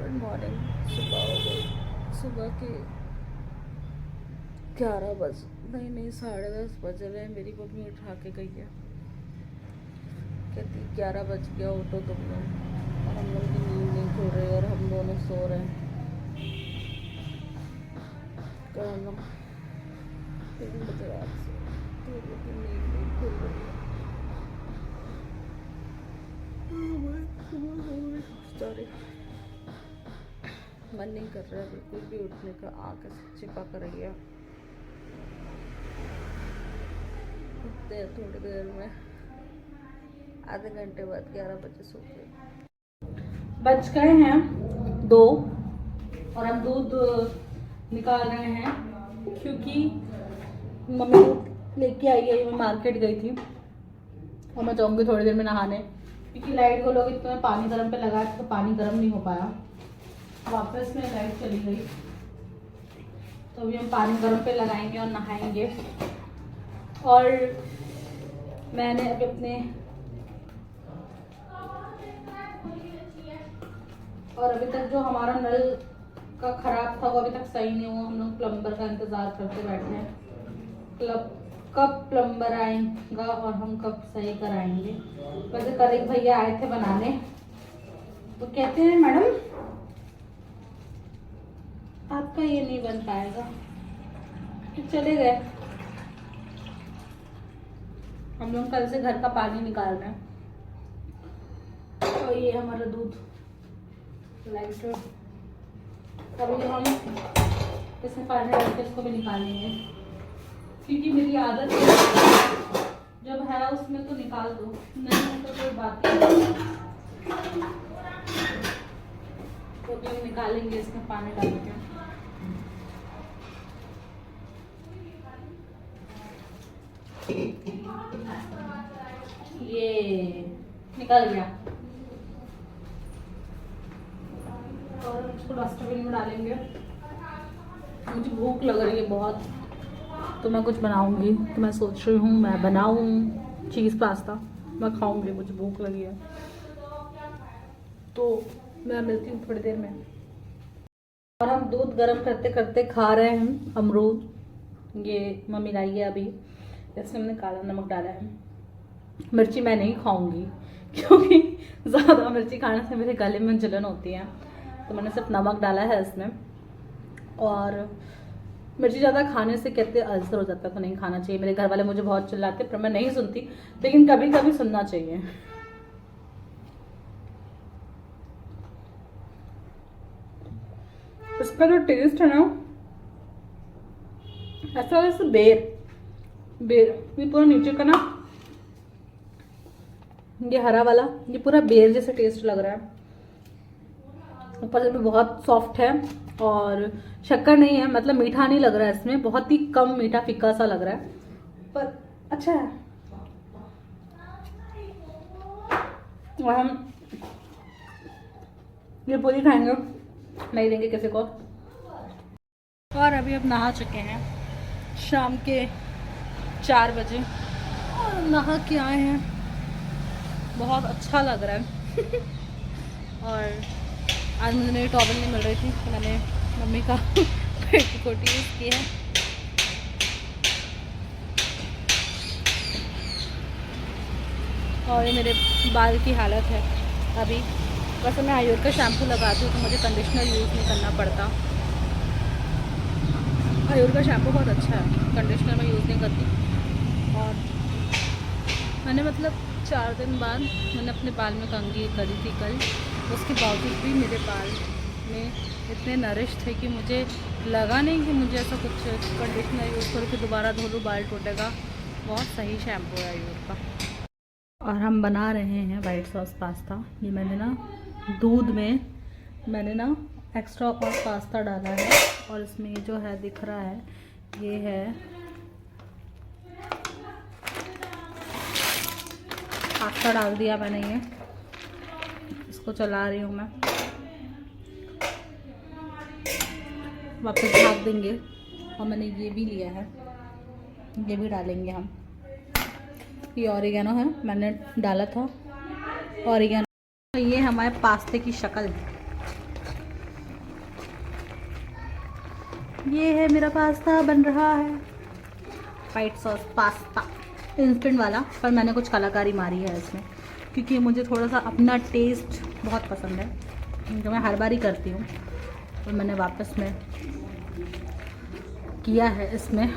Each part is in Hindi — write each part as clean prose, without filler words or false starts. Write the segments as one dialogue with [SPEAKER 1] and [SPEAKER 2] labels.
[SPEAKER 1] Good morning. सुबह हो गई। सुबह के 11 बज नहीं नहीं 10:30 बज रहे हैं। मेरी मम्मी उठा के गई है, कहती 11 बज गया उठो तुम लोग, और हम लोग की नींद नहीं खुल रही और हम दोनों सो रहे हैं। तो हम लोग 3 बजे रात से 3 बजे नींद नहीं खुल रही है। सॉरी, मन नहीं कर रहा है बिल्कुल भी उठने का। आँख चिपा कर रही है। उठते हैं थोड़ी देर में, आधे घंटे बाद 11 बजे सो गए। बज गए हैं 2 और हम दूध निकाल रहे हैं क्योंकि मम्मी दूध लेके आई है। मैं मार्केट गई थी और मैं जाऊँगी थोड़ी देर में नहाने, क्योंकि लाइट को लोग इतना पानी गर्म पे लगाया तो पानी गर्म नहीं हो पाया। वापस में लाइट चली गई, तो अभी हम पानी गर्म पे लगाएंगे और नहाएंगे। और मैंने अभी अपने और अभी तक जो हमारा नल का खराब था वो अभी तक सही नहीं हुआ। हम लोग प्लम्बर का इंतज़ार करते बैठे हैं, कब प्लम्बर आएगा और हम कब सही कराएंगे। वैसे कल एक भैया आए थे बनाने, तो कहते हैं मैडम आपका ये नहीं बन पाएगा, तो चले गए। हम लोग कल से घर का पानी निकाल रहे हैं। और ये हमारा दूध लाइटर, अभी हम इसमें पानी डाल के इसको भी निकालेंगे, क्योंकि मेरी आदत है जब है उसमें तो निकाल दो, नहीं तो कोई बात नहीं। तो भी हम निकालेंगे इसमें पानी डाल के। ये निकल गया और इसको डस्टबिन में डालेंगे। मुझे भूख लग रही है बहुत, तो मैं कुछ बनाऊंगी। तो मैं सोच रही हूँ मैं बनाऊँ चीज़ पास्ता, मैं खाऊंगी। मुझे भूख लगी है, तो मैं मिलती हूँ थोड़ी देर में। और हम दूध गर्म करते करते खा रहे हैं अमरूद। ये मम्मी लाई है अभी, इसमें हमने काला नमक डाला है। मिर्ची मैं नहीं खाऊंगी क्योंकि ज़्यादा मिर्ची खाने से मेरे गले में जलन होती है, तो मैंने सिर्फ नमक डाला है इसमें। और मिर्ची ज़्यादा खाने से कहते अल्सर हो जाता है, तो नहीं खाना चाहिए। मेरे घर वाले मुझे बहुत चिल्लाते, पर मैं नहीं सुनती, लेकिन कभी कभी सुनना चाहिए। इसका जो टेस्ट है ना, ऐसा जैसे बेर ये पूरा नीचे का ना, ये हरा वाला ये पूरा बेर जैसा टेस्ट लग रहा है। ऊपर से भी बहुत सॉफ्ट है और शक्कर नहीं है, मतलब मीठा नहीं लग रहा है इसमें, बहुत ही कम मीठा, फीका सा लग रहा है, पर अच्छा है। और हम ये पूरी खाएंगे, नहीं देंगे किसी को। और अभी अब नहा चुके हैं शाम के 4 बजे, और नहा के आए हैं, बहुत अच्छा लग रहा है। और आज मुझे मेरी टॉवल नहीं मिल रही थी, तो मैंने मम्मी का पेटीकोट यूज़ किया है। और ये मेरे बाल की हालत है अभी। वैसे मैं आयुर का शैम्पू लगाती हूँ तो मुझे कंडीशनर यूज़ नहीं करना पड़ता। आयुर का शैम्पू बहुत अच्छा है, कंडीशनर में यूज़ नहीं करती। और मैंने मतलब 4 दिन बाद मैंने अपने बाल में कंघी करी थी कल, उसके बावजूद भी मेरे बाल में इतने नरिश थे कि मुझे लगा नहीं कि मुझे ऐसा कुछ कंडीशनर यूज़ करके दोबारा धो लूँ बाल टूटेगा। बहुत सही शैम्पू है आयुर का। और हम बना रहे हैं वाइट सॉस पास्ता। ये मैंने ना दूध में मैंने ना एक्स्ट्रा और पास्ता डाला है, और इसमें ये जो है दिख रहा है ये है पास्ता डाल दिया मैंने। ये इसको चला रही हूँ मैं, वापस ढक देंगे। और मैंने ये भी लिया है, ये भी डालेंगे हम। ये ऑरिगेनो है, मैंने डाला था ऑरिगेनो। ये हमारे पास्ते की शक्ल, ये है मेरा पास्ता बन रहा है, वाइट सॉस पास्ता इंस्टेंट वाला। पर मैंने कुछ कलाकारी मारी है इसमें, क्योंकि मुझे थोड़ा सा अपना टेस्ट बहुत पसंद है, जो मैं हर बार ही करती हूँ। तो मैंने वापस में किया है इसमें।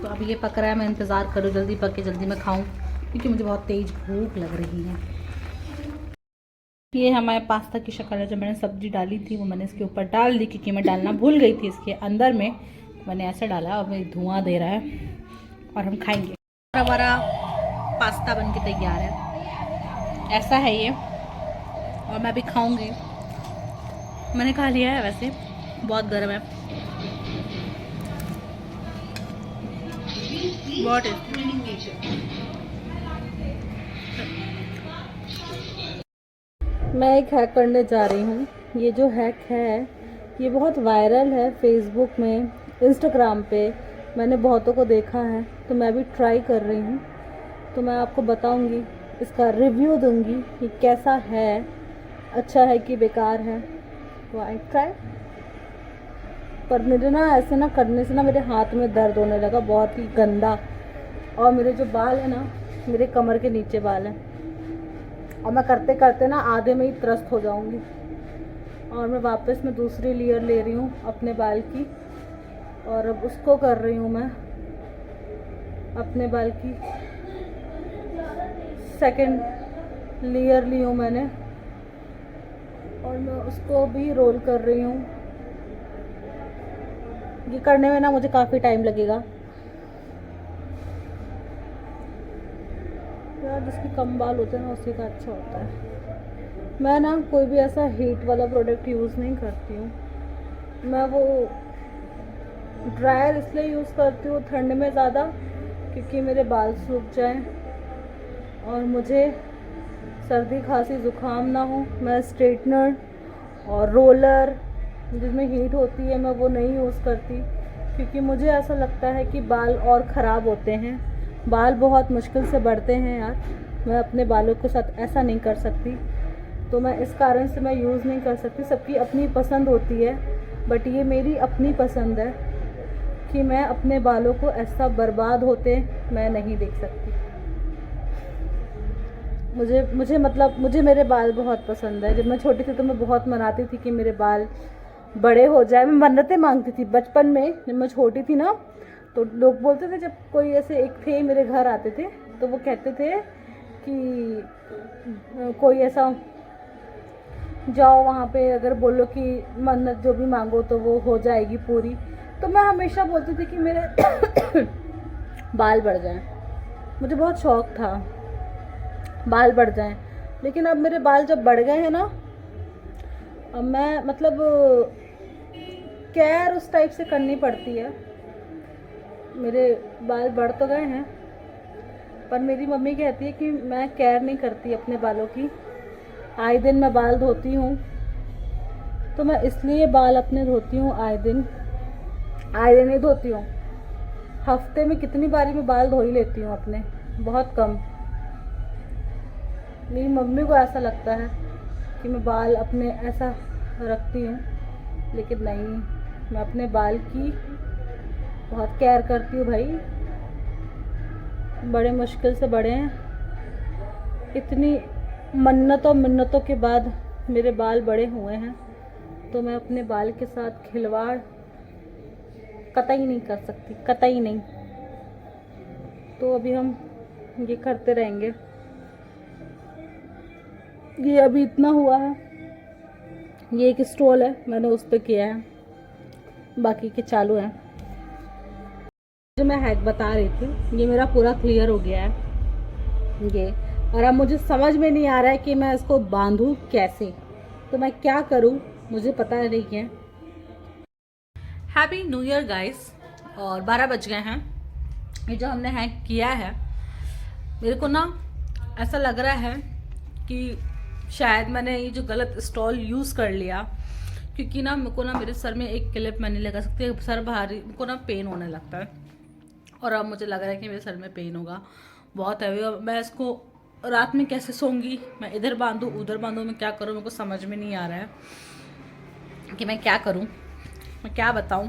[SPEAKER 1] तो अब ये पक रहा है, मैं इंतज़ार करूँ जल्दी पके जल्दी मैं खाऊँ, क्योंकि मुझे बहुत तेज़ भूख लग रही है। ये हमारे पास्ता की शक्ल है। जो मैंने सब्ज़ी डाली थी वो मैंने इसके ऊपर डाल दी, क्योंकि मैं डालना भूल गई थी इसके अंदर में। मैंने ऐसे डाला और मेरी धुआं दे रहा है और हम खाएंगे। हमारा पास्ता बन के तैयार है, ऐसा है ये। और मैं भी खाऊंगी। मैंने खा लिया है, वैसे बहुत गर्म है, बहुत मैं एक हैक करने जा रही हूँ। ये जो हैक है ये बहुत वायरल है फेसबुक में, इंस्टाग्राम पे। मैंने बहुतों को देखा है, तो मैं भी ट्राई कर रही हूँ। तो मैं आपको बताऊँगी, इसका रिव्यू दूँगी कि कैसा है, अच्छा है कि बेकार है। तो आई ट्राई। पर मेरे ना ऐसे ना करने से ना मेरे हाथ में दर्द होने लगा, बहुत ही गंदा। और मेरे जो बाल है ना, मेरे कमर के नीचे बाल हैं, और मैं करते करते ना आधे में ही त्रस्त हो जाऊंगी। और मैं वापस में दूसरी लेयर ले रही हूँ अपने बाल की, और अब उसको कर रही हूँ मैं अपने बाल की। सेकंड लेयर ली हूँ मैंने, और मैं उसको भी रोल कर रही हूँ। ये करने में ना मुझे काफ़ी टाइम लगेगा। यार जिसके कम बाल होते हैं ना उसी का अच्छा होता है। मैं ना कोई भी ऐसा हीट वाला प्रोडक्ट यूज़ नहीं करती हूँ। मैं वो ड्रायर इसलिए यूज़ करती हूँ ठंड में ज़्यादा, क्योंकि मेरे बाल सूख जाएं और मुझे सर्दी खांसी ज़ुकाम ना हो। मैं स्ट्रेटनर और रोलर जिसमें हीट होती है मैं वो नहीं यूज़ करती, क्योंकि मुझे ऐसा लगता है कि बाल और ख़राब होते हैं। बाल बहुत मुश्किल से बढ़ते हैं यार, मैं अपने बालों के साथ ऐसा नहीं कर सकती। तो मैं इस कारण से मैं यूज़ नहीं कर सकती। सबकी अपनी पसंद होती है, बट ये मेरी अपनी पसंद है कि मैं अपने बालों को ऐसा बर्बाद होते मैं नहीं देख सकती। मुझे मेरे बाल बहुत पसंद है। जब मैं छोटी थी तो मैं बहुत मनाती थी कि मेरे बाल बड़े हो जाए। मैं मन्नतें मांगती थी बचपन में, जब मैं छोटी थी ना। तो लोग बोलते थे, जब कोई ऐसे एक थे मेरे घर आते थे तो वो कहते थे कि कोई ऐसा जाओ वहाँ पे, अगर बोलो कि मन्नत जो भी मांगो तो वो हो जाएगी पूरी। तो मैं हमेशा बोलती थी कि मेरे बाल बढ़ जाएं। मुझे बहुत शौक़ था बाल बढ़ जाएं, लेकिन अब मेरे बाल जब बढ़ गए हैं ना, अब मैं मतलब केयर उस टाइप से करनी पड़ती है। मेरे बाल बढ़ तो गए हैं, पर मेरी मम्मी कहती है कि मैं केयर नहीं करती अपने बालों की। आए दिन मैं बाल धोती हूँ, तो मैं इसलिए बाल अपने धोती हूँ आए दिन ही धोती हूँ। हफ्ते में कितनी बारी मैं बाल धो ही लेती हूँ अपने, बहुत कम। मेरी मम्मी को ऐसा लगता है कि मैं बाल अपने ऐसा रखती हूँ, लेकिन नहीं, मैं अपने बाल की बहुत केयर करती हूँ भाई। बड़े मुश्किल से बड़े हैं, इतनी मन्नतों मिन्नतों के बाद मेरे बाल बड़े हुए हैं, तो मैं अपने बाल के साथ खिलवाड़ कतई नहीं कर सकती, कतई नहीं। तो अभी हम ये करते रहेंगे। ये अभी इतना हुआ है, ये एक स्टॉल है मैंने उस पर किया है, बाकी के चालू हैं। जो मैं हैक बता रही थी ये मेरा पूरा क्लियर हो गया है ये, और अब मुझे समझ में नहीं आ रहा है कि मैं इसको बांधूँ कैसे। तो मैं क्या करूँ मुझे पता नहीं है। हैप्पी न्यू ईयर गाइस, और 12 बज गए हैं। ये जो हमने हैक किया है, मेरे को ना ऐसा लग रहा है कि शायद मैंने ये जो गलत स्टॉल यूज़ कर लिया, क्योंकि ना मेरे को ना मेरे सर में एक क्लिप मैं नहीं लगा सकती, सर भारी, मेरे को ना पेन होने लगता है। और अब मुझे लग रहा है कि मेरे सर में पेन होगा बहुत हैवी। और मैं इसको रात में कैसे सोऊंगी, मैं इधर बांधूँ उधर बांधूँ, मैं क्या करूँ, मेरे को समझ में नहीं आ रहा है कि मैं क्या करूँ, मैं क्या बताऊँ।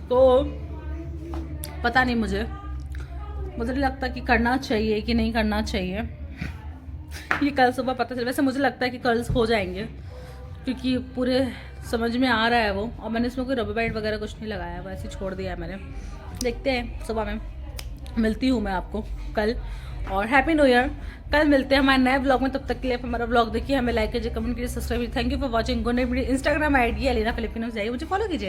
[SPEAKER 1] तो पता नहीं, मुझे नहीं लगता कि करना चाहिए कि नहीं करना चाहिए। ये कल सुबह पता चला। वैसे मुझे लगता है कि कर्ल्स हो जाएंगे क्योंकि पूरे समझ में आ रहा है वो, और मैंने इसमें कोई रबर बैंड वगैरह कुछ नहीं लगाया, वैसे छोड़ दिया है मैंने। देखते हैं, सुबह में मिलती हूँ मैं आपको कल, और हैप्पी न्यू ईयर। कल मिलते हैं हमारे नए ब्लॉग में। तब तक के लिए हमारा ब्लॉग देखिए, हमें लाइक कीजिए, कमेंट कीजिए, सब्सक्राइब कीजिए। Thank you for watching. Good night. मेरी इंस्टाग्राम आईडी है अलीना फिलिपिनो, जाइए मुझे फॉलो कीजिए।